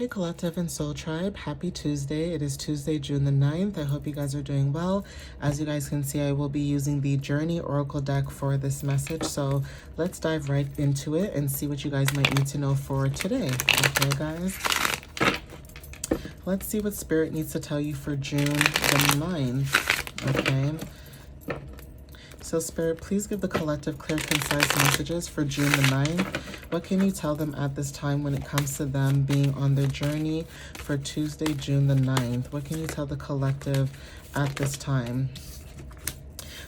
Hey Collective and Soul Tribe, happy Tuesday. It is Tuesday, June the 9th. I hope you guys are doing well. As you guys can see, I will be using the Journey Oracle deck for this message. So let's dive right into it and see what you guys might need to know for today. Okay, guys. Let's see what Spirit needs to tell you for June the 9th. Okay. So Spirit, please give the collective clear, concise messages for June the 9th. What can you tell them at this time when it comes to them being on their journey for Tuesday, June the 9th? What can you tell the collective at this time?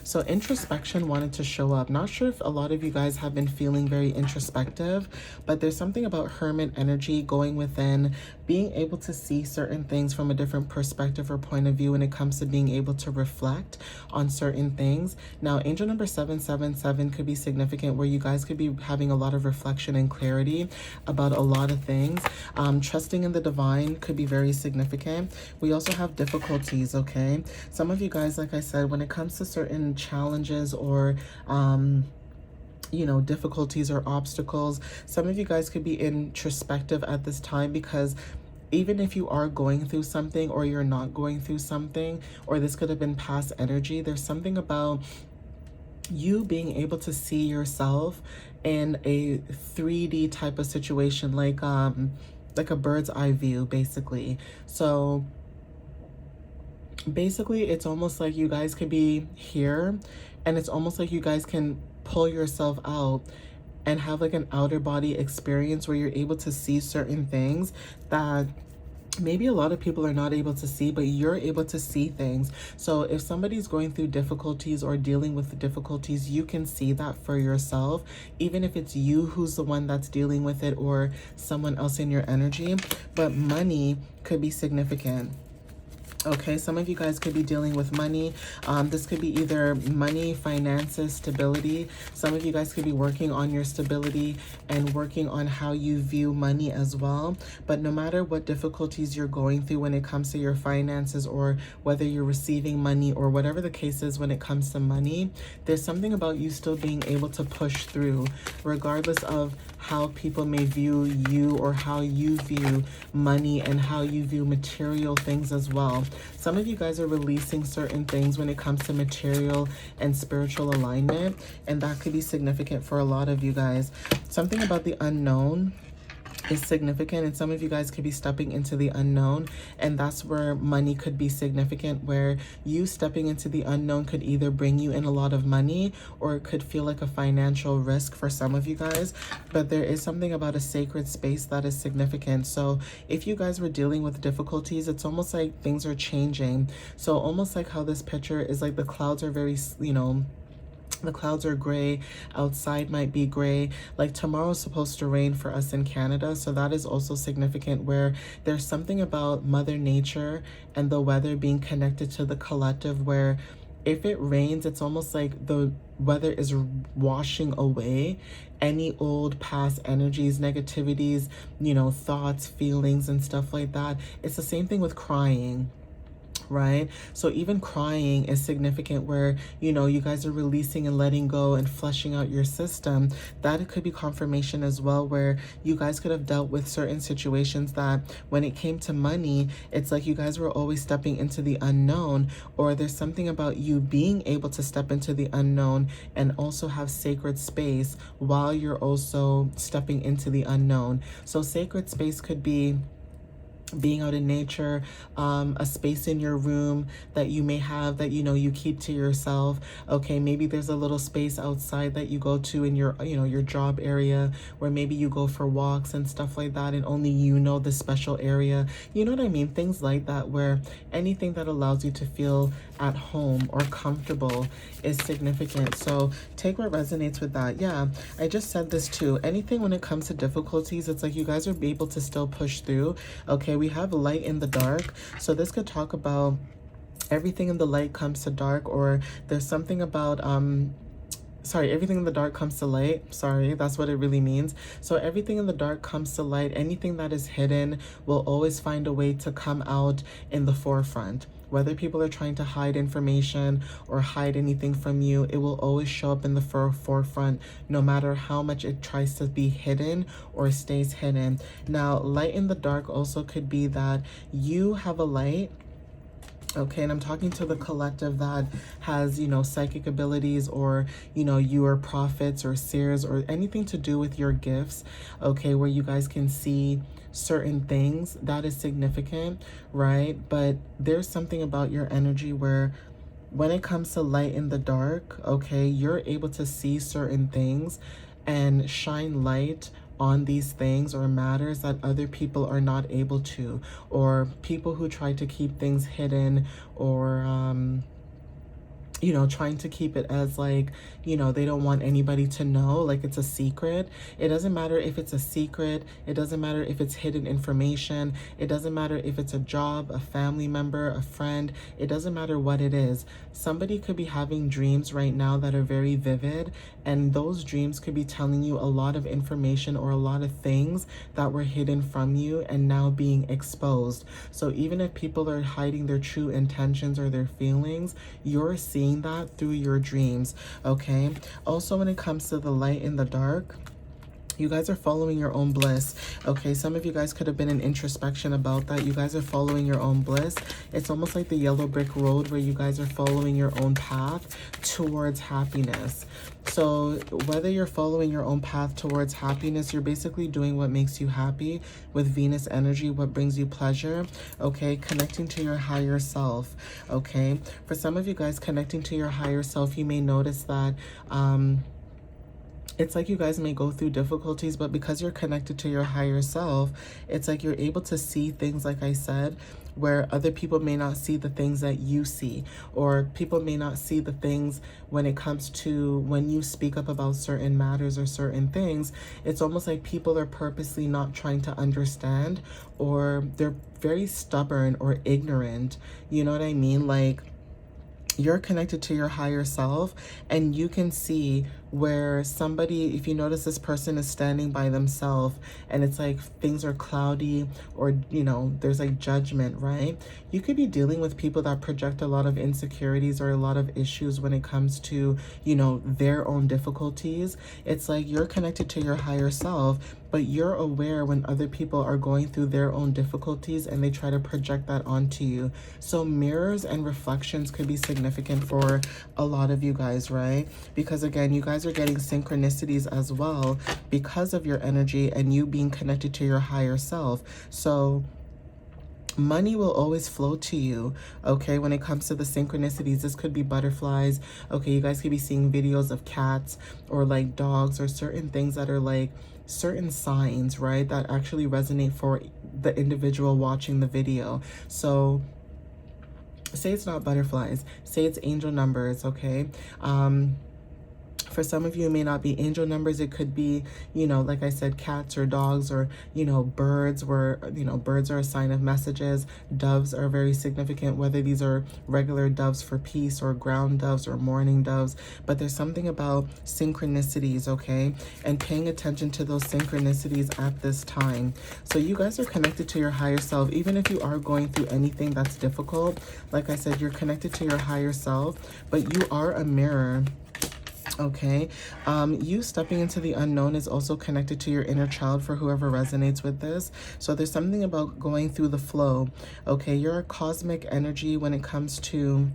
So introspection wanted to show up. Not sure if a lot of you guys have been feeling very introspective, but there's something about hermit energy, going within, being able to see certain things from a different perspective or point of view when it comes to being able to reflect on certain things. Now, angel number 777 could be significant where you guys could be having a lot of reflection and clarity about a lot of things. Trusting in the divine could be very significant. We also have difficulties, okay? Some of you guys, like I said, when it comes to certain challenges or you know, difficulties or obstacles, some of you guys could be introspective at this time, because even if you are going through something or you're not going through something, or this could have been past energy, there's something about you being able to see yourself in a 3D type of situation, like a bird's eye view, basically. So basically it's almost like you guys could be here, and it's almost like you guys can pull yourself out and have like an outer body experience where you're able to see certain things that maybe a lot of people are not able to see, but you're able to see things. So if somebody's going through difficulties or dealing with the difficulties, you can see that for yourself, even if it's you who's the one that's dealing with it or someone else in your energy. But money could be significant. Okay, some of you guys could be dealing with money. This could be either money, finances, stability. Some of you guys could be working on your stability and working on how you view money as well. But no matter what difficulties you're going through when it comes to your finances, or whether you're receiving money, or whatever the case is when it comes to money, there's something about you still being able to push through, regardless of how people may view you or how you view money and how you view material things as well. Some of you guys are releasing certain things when it comes to material and spiritual alignment, and that could be significant for a lot of you guys. Something about the unknown is significant, and some of you guys could be stepping into the unknown, and that's where money could be significant, where you stepping into the unknown could either bring you in a lot of money, or it could feel like a financial risk for some of you guys. But there is something about a sacred space that is significant. So if you guys were dealing with difficulties, it's almost like things are changing. So almost like how this picture is, like the clouds are very, you know, the clouds are gray, outside might be gray. Like tomorrow's supposed to rain for us in Canada, so that is also significant, where there's something about Mother Nature and the weather being connected to the collective, where if it rains, it's almost like the weather is washing away any old past energies, negativities, you know, thoughts, feelings, and stuff like that. It's the same thing with crying, right? So even crying is significant, where, you know, you guys are releasing and letting go and flushing out your system. That it could be confirmation as well, where you guys could have dealt with certain situations that when it came to money, it's like you guys were always stepping into the unknown, or there's something about you being able to step into the unknown and also have sacred space while you're also stepping into the unknown. So sacred space could be being out in nature, a space in your room that you may have that, you know, you keep to yourself. Okay, maybe there's a little space outside that you go to in your, you know, your job area, where maybe you go for walks and stuff like that, and only you know the special area. You know what I mean? Things like that, where anything that allows you to feel at home or comfortable is significant. So take what resonates with that. Yeah, I just said this too. Anything when it comes to difficulties, it's like you guys are able to still push through. Okay, we have light in the dark. So this could talk about everything in the light comes to dark, or there's something about sorry, everything in the dark comes to light. Sorry, that's what it really means. So everything in the dark comes to light. Anything that is hidden will always find a way to come out in the forefront. Whether people are trying to hide information or hide anything from you, it will always show up in the forefront, no matter how much it tries to be hidden or stays hidden. Now, light in the dark also could be that you have a light. Okay, and I'm talking to the collective that has, you know, psychic abilities, or, you know, you are prophets or seers or anything to do with your gifts, okay, where you guys can see certain things. That is significant, right? But there's something about your energy where when it comes to light in the dark, okay, you're able to see certain things and shine light on these things or matters that other people are not able to, or people who try to keep things hidden, or you know, trying to keep it as like, you know, they don't want anybody to know, like it's a secret. It doesn't matter if it's a secret. It doesn't matter if it's hidden information. It doesn't matter if it's a job, a family member, a friend. It doesn't matter what it is. Somebody could be having dreams right now that are very vivid, and those dreams could be telling you a lot of information or a lot of things that were hidden from you and now being exposed. So even if people are hiding their true intentions or their feelings, you're seeing that through your dreams, okay? Also, when it comes to the light in the dark, you guys are following your own bliss, okay? Some of you guys could have been in introspection about that. You guys are following your own bliss. It's almost like the yellow brick road where you guys are following your own path towards happiness. So whether you're following your own path towards happiness, you're basically doing what makes you happy with Venus energy, what brings you pleasure, okay? Connecting to your higher self, okay? For some of you guys, connecting to your higher self, you may notice that it's like you guys may go through difficulties, but because you're connected to your higher self, it's like you're able to see things, like I said, where other people may not see the things that you see, or people may not see the things when it comes to when you speak up about certain matters or certain things. It's almost like people are purposely not trying to understand, or they're very stubborn or ignorant. You know what I mean? Like, you're connected to your higher self, and you can see where somebody, if you notice this person is standing by themselves and it's like things are cloudy, or, you know, there's like judgment, right? You could be dealing with people that project a lot of insecurities or a lot of issues when it comes to, you know, their own difficulties. It's like you're connected to your higher self, but you're aware when other people are going through their own difficulties and they try to project that onto you. So mirrors and reflections could be significant for a lot of you guys, right? Because again, you guys are getting synchronicities as well because of your energy and you being connected to your higher self. So money will always flow to you, okay? When it comes to the synchronicities, this could be butterflies, okay? You guys could be seeing videos of cats or like dogs or certain things that are like certain signs, right, that actually resonate for the individual watching the video. So say it's not butterflies, say it's angel numbers, okay? For some of you, it may not be angel numbers. It could be, you know, like I said, cats or dogs, or, you know, birds, where, you know, birds are a sign of messages. Doves are very significant, whether these are regular doves for peace or ground doves or mourning doves. But there's something about synchronicities, okay? And paying attention to those synchronicities at this time. So you guys are connected to your higher self. Even if you are going through anything that's difficult, like I said, you're connected to your higher self, but you are a mirror. Okay, you stepping into the unknown is also connected to your inner child for whoever resonates with this. So there's something about going through the flow. Okay, you're a cosmic energy when it comes to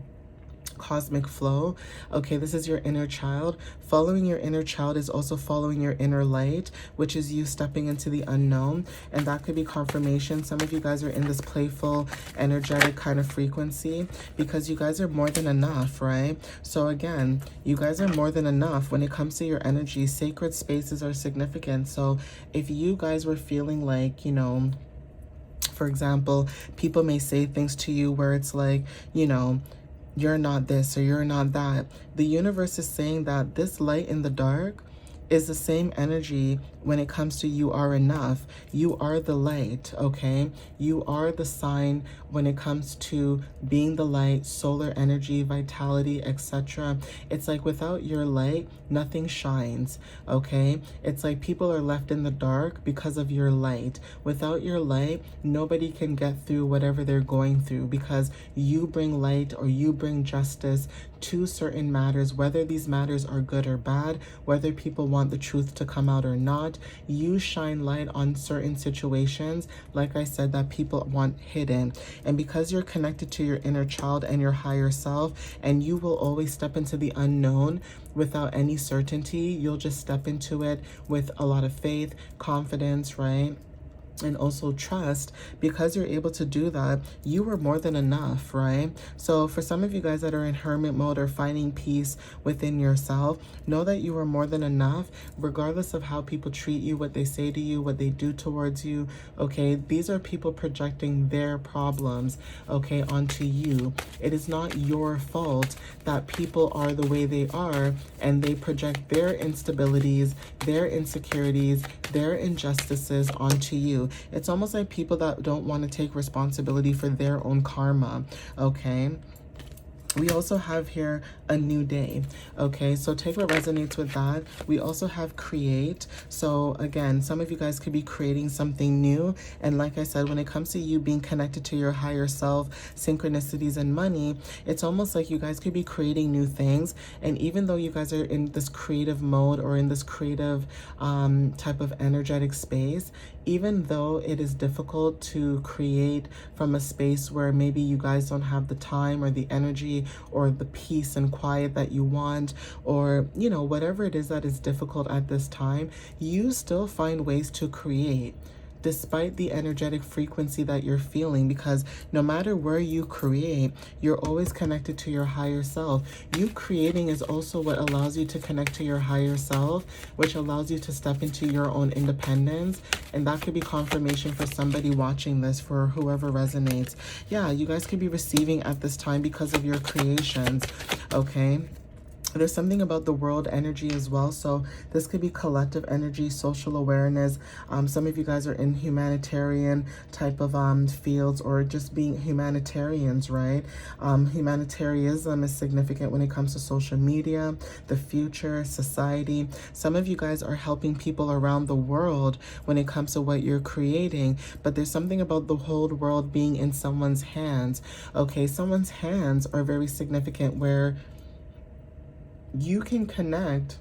cosmic flow. Okay, this is your inner child. Following your inner child is also following your inner light, which is you stepping into the unknown, and that could be confirmation. Some of you guys are in this playful, energetic kind of frequency because you guys are more than enough, right? So again, you guys are more than enough when it comes to your energy. Sacred spaces are significant. So if you guys were feeling like, you know, for example, people may say things to you where it's like, you know, you're not this or you're not that. The universe is saying that this light in the dark is the same energy when it comes to you are enough. You are the light, okay? You are the sign when it comes to being the light, solar energy, vitality, etc. It's like without your light, nothing shines, okay? It's like people are left in the dark because of your light. Without your light, nobody can get through whatever they're going through because you bring light or you bring justice to certain matters, whether these matters are good or bad, whether people want the truth to come out or not. You shine light on certain situations, like I said, that people want hidden. And because you're connected to your inner child and your higher self, and you will always step into the unknown without any certainty, you'll just step into it with a lot of faith, confidence, right? And also trust. Because you're able to do that, you are more than enough, right? So for some of you guys that are in hermit mode or finding peace within yourself, know that you are more than enough, regardless of how people treat you, what they say to you, what they do towards you, okay? These are people projecting their problems, okay, onto you. It is not your fault that people are the way they are, and they project their instabilities, their insecurities, their injustices onto you. It's almost like people that don't want to take responsibility for their own karma, okay? We also have here a new day, okay? So take what resonates with that. We also have create. So again, some of you guys could be creating something new. And like I said, when it comes to you being connected to your higher self, synchronicities and money, it's almost like you guys could be creating new things. And even though you guys are in this creative mode or in this creative type of energetic space, even though it is difficult to create from a space where maybe you guys don't have the time or the energy or the peace and quiet that you want, or, you know, whatever it is that is difficult at this time, you still find ways to create despite the energetic frequency that you're feeling, because no matter where you create, you're always connected to your higher self. You creating is also what allows you to connect to your higher self, which allows you to step into your own independence. And that could be confirmation for somebody watching this, for whoever resonates. Yeah, you guys could be receiving at this time because of your creations, okay? There's something about the world energy as well. So this could be collective energy, social awareness. Some of you guys are in humanitarian type of fields, or just being humanitarians, right? Humanitarianism is significant when it comes to social media, the future, society. Some of you guys are helping people around the world when it comes to what you're creating. But there's something about the whole world being in someone's hands. Okay, someone's hands are very significant, where you can connect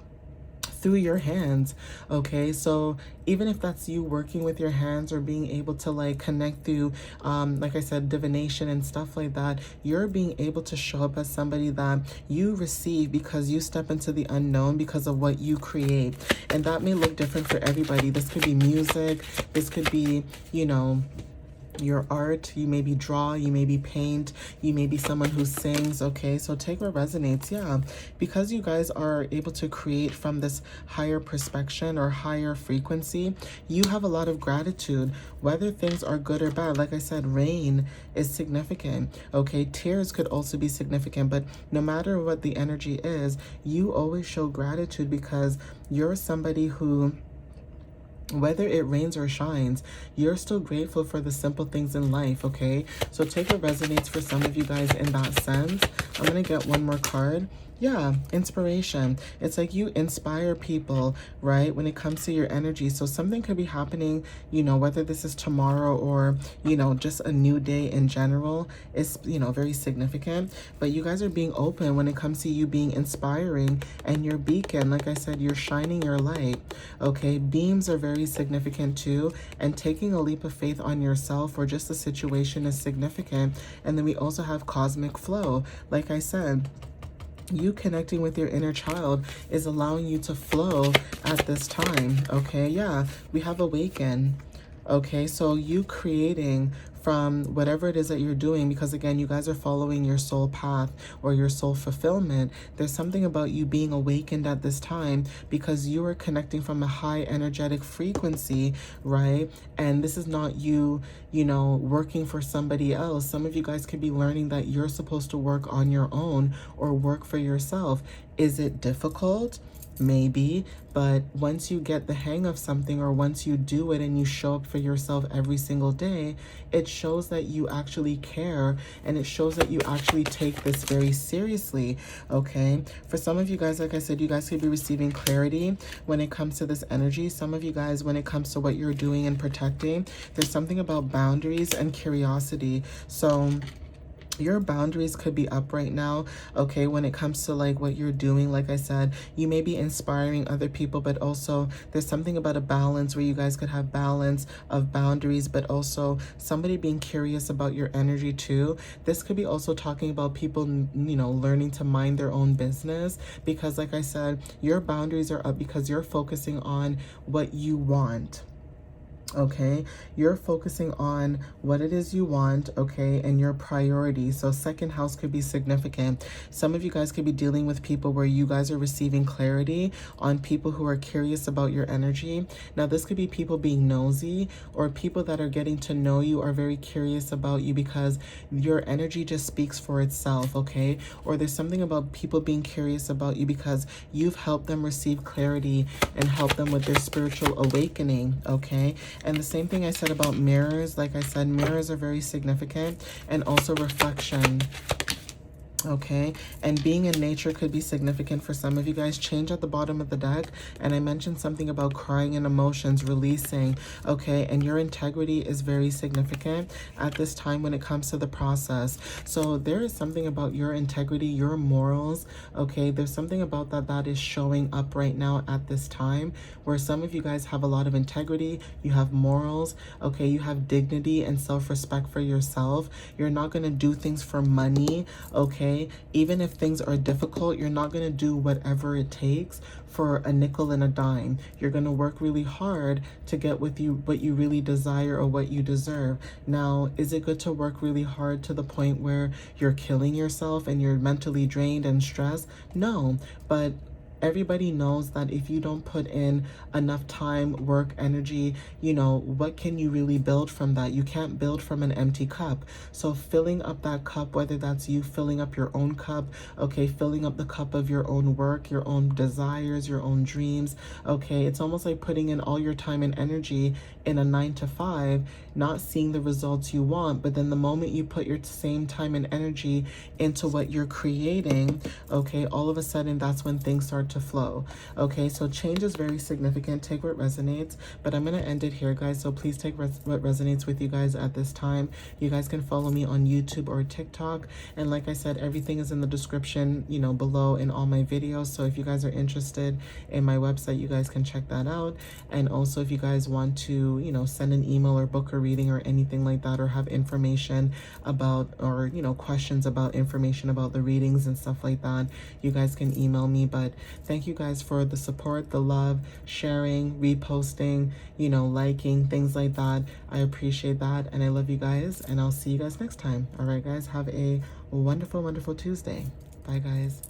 through your hands, okay? So even if that's you working with your hands, or being able to like connect through like I said, divination and stuff like that, you're being able to show up as somebody that you receive because you step into the unknown because of what you create. And that may look different for everybody. This could be music, this could be, you know, your art. You maybe draw, you maybe paint, you may be someone who sings, okay? So take what resonates. Yeah, because you guys are able to create from this higher perspective or higher frequency, you have a lot of gratitude, whether things are good or bad. Like I said, rain is significant, okay? Tears could also be significant, but no matter what the energy is, you always show gratitude because you're somebody who, whether it rains or shines, you're still grateful for the simple things in life, okay? So take what resonates for some of you guys in that sense. I'm going to get one more card. Yeah, inspiration. It's like you inspire people, right, when it comes to your energy. So something could be happening, you know, whether this is tomorrow or, you know, just a new day in general is, you know, very significant. But you guys are being open when it comes to you being inspiring, and your beacon, like I said, you're shining your light, okay? Beams are very significant too, and taking a leap of faith on yourself or just the situation is significant. And then we also have cosmic flow. Like I said, you connecting with your inner child is allowing you to flow at this time, okay? Yeah, we have awaken, okay? So you creating from whatever it is that you're doing, because again, you guys are following your soul path or your soul fulfillment. There's something about you being awakened at this time because you are connecting from a high energetic frequency, right? And this is not you, you know, working for somebody else. Some of you guys could be learning that you're supposed to work on your own or work for yourself. Is it difficult? maybe, but once you get the hang of something, or once you do it and you show up for yourself every single day, it shows that you actually care, and it shows that you actually take this very seriously. Okay, for some of you guys, like I said, you guys could be receiving clarity when it comes to this energy. Some of you guys, when it comes to what you're doing and protecting, there's something about boundaries and curiosity. So your boundaries could be up right now, okay, when it comes to like what you're doing. Like I said, you may be inspiring other people, but also there's something about a balance where you guys could have balance of boundaries, but also somebody being curious about your energy too. This could be also talking about people, you know, learning to mind their own business, because like I said, your boundaries are up because you're focusing on what you want. Okay, you're focusing on what it is you want, okay, and your priorities. So second house could be significant. Some of you guys could be dealing with people where you guys are receiving clarity on people who are curious about your energy. Now this could be people being nosy, or people that are getting to know you are very curious about you because your energy just speaks for itself, okay? Or there's something about people being curious about you because you've helped them receive clarity and help them with their spiritual awakening, okay? And the same thing I said about mirrors. Like I said, mirrors are very significant, and also reflection. Okay, and being in nature could be significant for some of you guys. Change at the bottom of the deck, and I mentioned something about crying and emotions, releasing. Okay, and your integrity is very significant at this time when it comes to the process. So there is something about your integrity, your morals. Okay, there's something about that is showing up right now at this time, where some of you guys have a lot of integrity, you have morals, okay, you have dignity and self-respect for yourself. You're not going to do things for money, okay? Even if things are difficult, you're not going to do whatever it takes for a nickel and a dime. You're going to work really hard to get with you what you really desire or what you deserve. Now, is it good to work really hard to the point where you're killing yourself and you're mentally drained and stressed? No, but everybody knows that if you don't put in enough time, work, energy, you know, what can you really build from that? You can't build from an empty cup. So filling up that cup, whether that's you filling up your own cup, okay, filling up the cup of your own work, your own desires, your own dreams, okay, it's almost like putting in all your time and energy in a 9 to 5, not seeing the results you want, but then the moment you put your same time and energy into what you're creating, okay, all of a sudden that's when things start to flow. Okay, so change is very significant. Take what resonates, but I'm going to end it here, guys. So please take what resonates with you guys at this time. You guys can follow me on YouTube or TikTok, and like I said, everything is in the description, you know, below in all my videos. So if you guys are interested in my website, you guys can check that out. And also if you guys want to, you know, send an email or book a reading or anything like that, or have information about, or, you know, questions about information about the readings and stuff like that, you guys can email me. But thank you guys for the support, the love, sharing, reposting, you know, liking, things like that. I appreciate that, and I love you guys, and I'll see you guys next time. All right, guys, have a wonderful, wonderful Tuesday. Bye, guys.